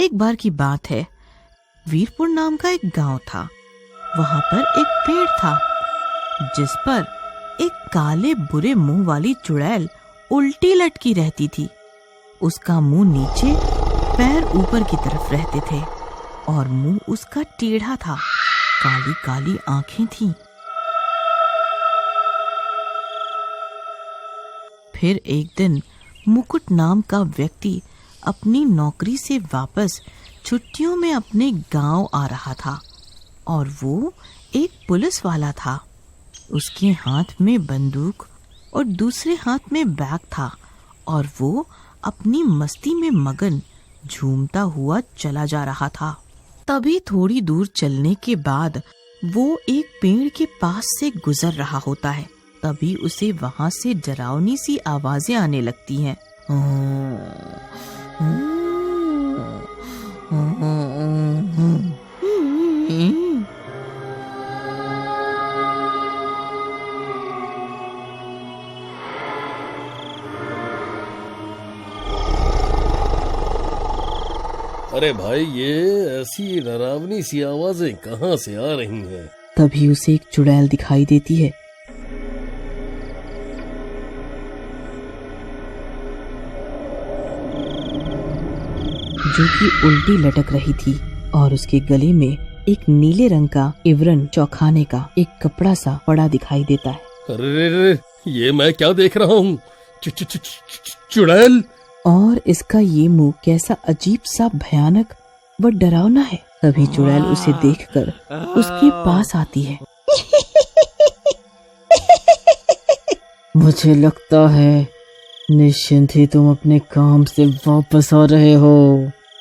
एक बार की बात है, वीरपुर नाम का एक गांव था। वहां पर एक पेड़ था जिस पर एक काले बुरे मुंह वाली चुड़ैल उल्टी लटकी रहती थी। उसका मुंह नीचे, पैर ऊपर की तरफ रहते थे और मुंह उसका टेढ़ा था। काली काली आंखें थीं। फिर एक दिन मुकुट नाम का व्यक्ति अपनी नौकरी से वापस छुट्टियों में अपने गांव आ रहा था और वो एक पुलिस वाला था। उसके हाथ में बंदूक और दूसरे हाथ में बैग था और वो अपनी मस्ती में मगन झूमता हुआ चला जा रहा था। तभी थोड़ी दूर चलने के बाद वो एक पेड़ के पास से गुजर रहा होता है। तभी उसे वहां से डरावनी सी आवाजें आने लगती हैं। अरे भाई, ये ऐसी डरावनी सी आवाजें कहाँ से आ रही हैं? तभी उसे एक चुड़ैल दिखाई देती है। जो कि उल्टी लटक रही थी और उसके गले में एक नीले रंग का इवरन चौखाने का एक कपड़ा सा पड़ा दिखाई देता है। अरे, ये मैं क्या देख रहा हूँ? चुड़ैल! और इसका ये मुंह कैसा अजीब सा भयानक व डरावना है। तभी चुड़ैल उसे देखकर उसके पास आती है। मुझे लगता है निश्चिंत ही तुम अपने काम से वापस आ रहे हो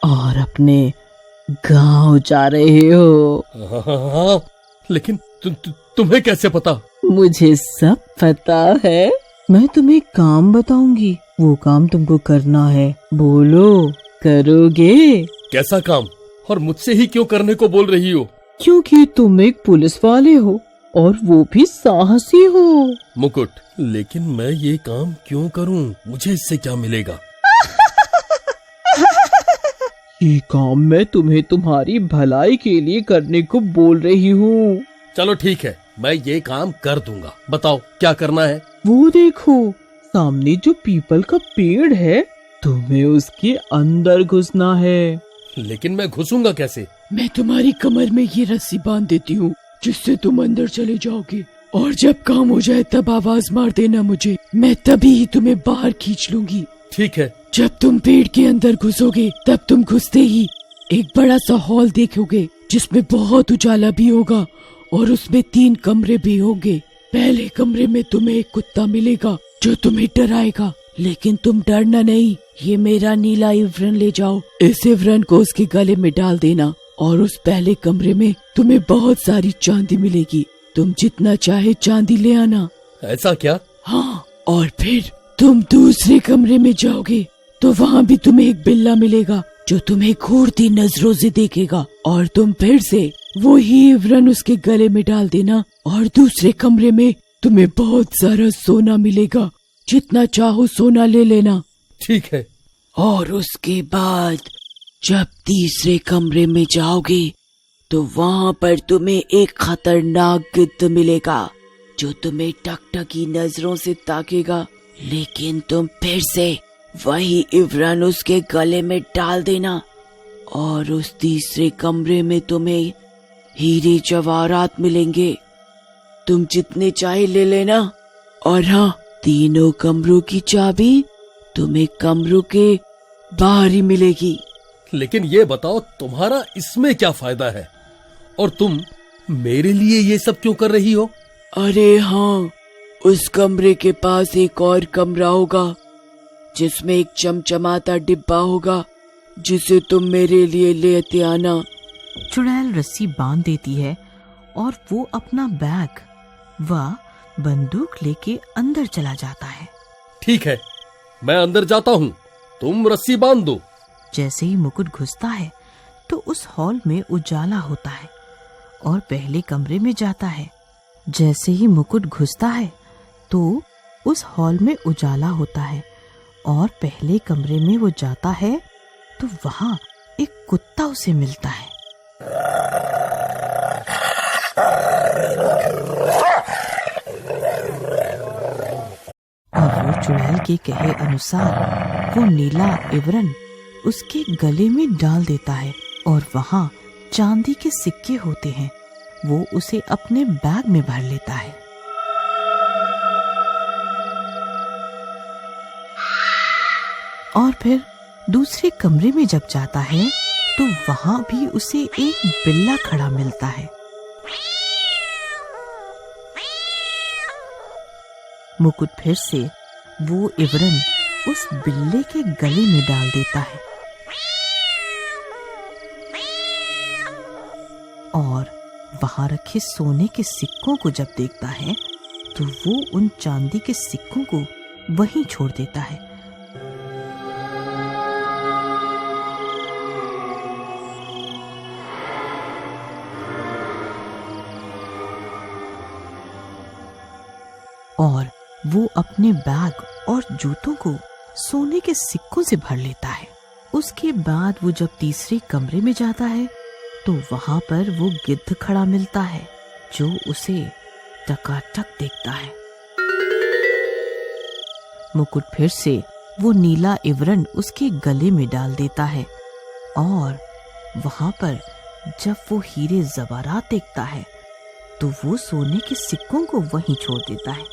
और अपने गांव जा रहे हो। हाँ, लेकिन तुम्हें कैसे पता? मुझे सब पता है। मैं तुम्हें काम बताऊंगी, वो काम तुमको करना है। बोलो, करोगे? कैसा काम? और मुझसे ही क्यों करने को बोल रही हो? क्योंकि तुम एक पुलिस वाले हो और वो भी साहसी हो। मुकुट, लेकिन मैं ये काम क्यों करूं? मुझे इससे क्या मिलेगा? ये काम मैं तुम्हें तुम्हारी भलाई के लिए करने को बोल रही हूँ। चलो ठीक है, मैं ये काम कर दूंगा। बताओ क्या करना है? वो देखो, सामने जो पीपल का पेड़ है, तुम्हें उसके अंदर घुसना है। लेकिन मैं घुसूंगा कैसे? मैं तुम्हारी कमर में ये रस्सी बांध देती हूँ जिससे तुम अंदर चले जाओगे, और जब काम हो जाए तब आवाज मार देना मुझे। मैं तभी ही तुम्हें बाहर खींच लूंगी। ठीक है। जब तुम पेड़ के अंदर घुसोगे तब तुम घुसते ही एक बड़ा सा हॉल देखोगे जिसमें बहुत उजाला भी होगा और उसमें 3 कमरे भी होंगे। पहले कमरे में तुम्हें एक कुत्ता मिलेगा जो तुम्हें डराएगा, लेकिन तुम डरना नहीं। ये मेरा नीला इवरन ले जाओ, इस इवरन को उसके गले में डाल देना और उस पहले कमरे में तुम्हें बहुत सारी चांदी मिलेगी। तुम जितना चाहे चांदी ले आना। ऐसा क्या? हाँ, और फिर तुम दूसरे कमरे में जाओगे तो वहाँ भी तुम्हें एक बिल्ला मिलेगा जो तुम्हें घूरती नजरों से देखेगा, और तुम फिर से वो ही इवरन उसके गले में डाल देना और दूसरे कमरे में तुम्हें बहुत सारा सोना मिलेगा। जितना चाहो सोना ले लेना। ठीक है। और उसके बाद जब तीसरे कमरे में जाओगे तो वहाँ पर तुम्हें एक खतरनाक गिद्ध मिलेगा जो तुम्हें टकटकी नजरों से ताकेगा, लेकिन तुम फिर से वही इवरन उसके गले में डाल देना। और उस तीसरे कमरे में तुम्हें हीरे जवाहरात मिलेंगे, तुम जितने चाहे ले लेना। और हाँ, तीनों कमरों की चाबी तुम्हें कमरों के बाहर ही मिलेगी। लेकिन ये बताओ, तुम्हारा इसमें क्या फायदा है? और तुम मेरे लिए ये सब क्यों कर रही हो? अरे हाँ, उस कमरे के पास एक और कमरा होगा जिसमें एक चमचमाता डिब्बा होगा जिसे तुम मेरे लिए लेते आना। चुड़ैल रस्सी बांध देती है और वो अपना बैग व बंदूक लेके अंदर चला जाता है। ठीक है, मैं अंदर जाता हूँ, तुम रस्सी बांध दो। जैसे ही मुकुट घुसता है तो उस हॉल में उजाला होता है और पहले कमरे में जाता है। जैसे ही मुकुट घुसता है तो उस हॉल में उजाला होता है और पहले कमरे में वो जाता है तो वहाँ एक कुत्ता उसे मिलता है। और वो चुड़ैल के कहे अनुसार वो नीला इवरन उसके गले में डाल देता है और वहाँ चांदी के सिक्के होते हैं, वो उसे अपने बैग में भर लेता है। और फिर दूसरे कमरे में जब जाता है तो वहाँ भी उसे एक बिल्ला खड़ा मिलता है। मुकुट फिर से वो इवरन उस बिल्ले के गले में डाल देता है और वहां रखे सोने के सिक्कों को जब देखता है तो वो उन चांदी के सिक्कों को वहीं छोड़ देता है। और वो अपने बैग और जूतों को सोने के सिक्कों से भर लेता है। उसके बाद वो जब तीसरे कमरे में जाता है तो वहां पर वो गिद्ध खड़ा मिलता है जो उसे टकाटक देखता है। मुकुट फिर से वो नीला इवरन उसके गले में डाल देता है और वहां पर जब वो हीरे जवारात देखता है तो वो सोने के सिक्कों को वहीं छोड़ देता है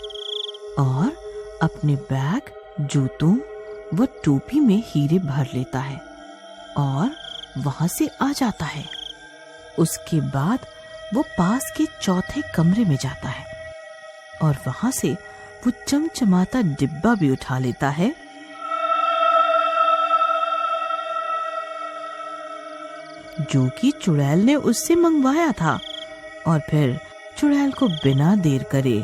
और अपने बैग, जूतों व टोपी में हीरे भर लेता है और वहां से आ जाता है। उसके बाद वो पास के चौथे कमरे में जाता है और वहां से वो चमचमाता डिब्बा भी उठा लेता है जो कि चुड़ैल ने उससे मंगवाया था और फिर चुड़ैल को बिना देर करे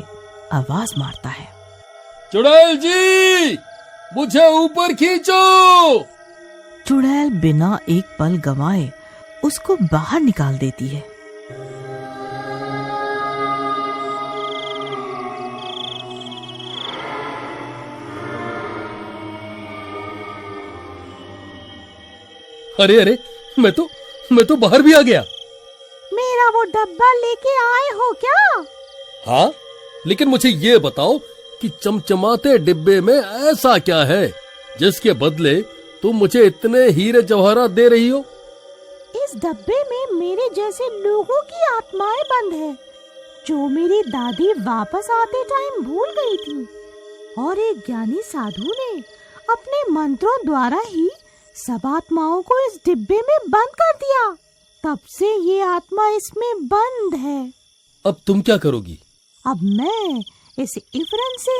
आवाज मारता है, चुड़ैल जी, मुझे ऊपर खींचो। चुड़ैल बिना एक पल गंवाए उसको बाहर निकाल देती है। अरे अरे, मैं तो बाहर भी आ गया। मेरा वो डब्बा लेके आए हो क्या? हाँ, लेकिन मुझे ये बताओ कि चमचमाते डिब्बे में ऐसा क्या है जिसके बदले तुम मुझे इतने हीरे जवाहरात दे रही हो? इस डब्बे में मेरे जैसे लोगों की आत्माएं बंद है जो मेरी दादी वापस आते टाइम भूल गई थी और एक ज्ञानी साधु ने अपने मंत्रों द्वारा ही सब आत्माओं को इस डिब्बे में बंद कर दिया। तब से ये आत्मा इसमें बंद है। अब तुम क्या करोगी? अब मैं इस इवरन से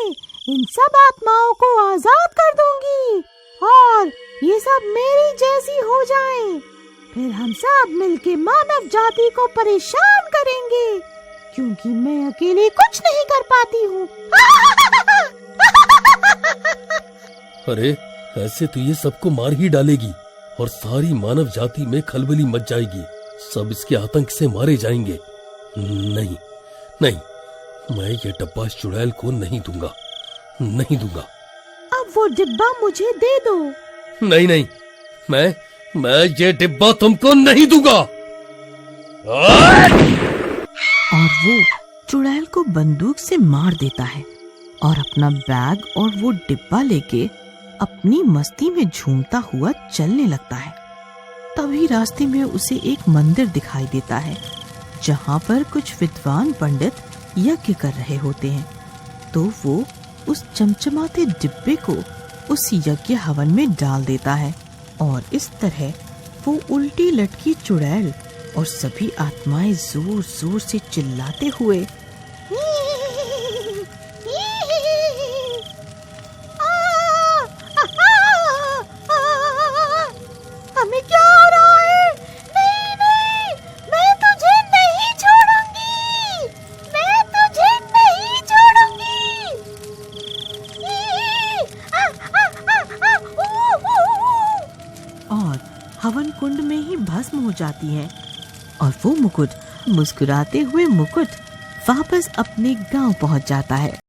इन सब आत्माओं को आजाद कर दूंगी और ये सब मेरी जैसी हो जाएं। फिर हम सब मिलके मानव जाति को परेशान करेंगे क्योंकि मैं अकेले कुछ नहीं कर पाती हूँ। अरे, ऐसे तो ये सबको मार ही डालेगी और सारी मानव जाति में खलबली मच जाएगी। सब इसके आतंक से मारे जाएंगे। नहीं नहीं, मैं ये डब्बा इस चुड़ैल को नहीं दूंगा, नहीं दूंगा। अब वो डिब्बा मुझे दे दो। नहीं नहीं, मैं ये डिब्बा तुमको नहीं दूंगा। और वो चुड़ैल को बंदूक से मार देता है और अपना बैग और वो डिब्बा लेके अपनी मस्ती में झूमता हुआ चलने लगता है। तभी रास्ते में उसे एक मंदिर दिखाई देता है जहाँ पर कुछ विद्वान पंडित यज्ञ कर रहे होते हैं। तो वो उस चमचमाते डिब्बे को उस यज्ञ हवन में डाल देता है और इस तरह वो उल्टी लटकी चुड़ैल और सभी आत्माएं जोर जोर से चिल्लाते हुए हमें क्या हो रहा है? नहीं नहीं, मैं तुझे नहीं छोड़ूंगी, मैं तुझे नहीं छोड़ूंगी। और हवन कुंड में ही भस्म हो जाती है और वो मुकुट मुस्कुराते हुए मुकुट वापस अपने गांव पहुंच जाता है।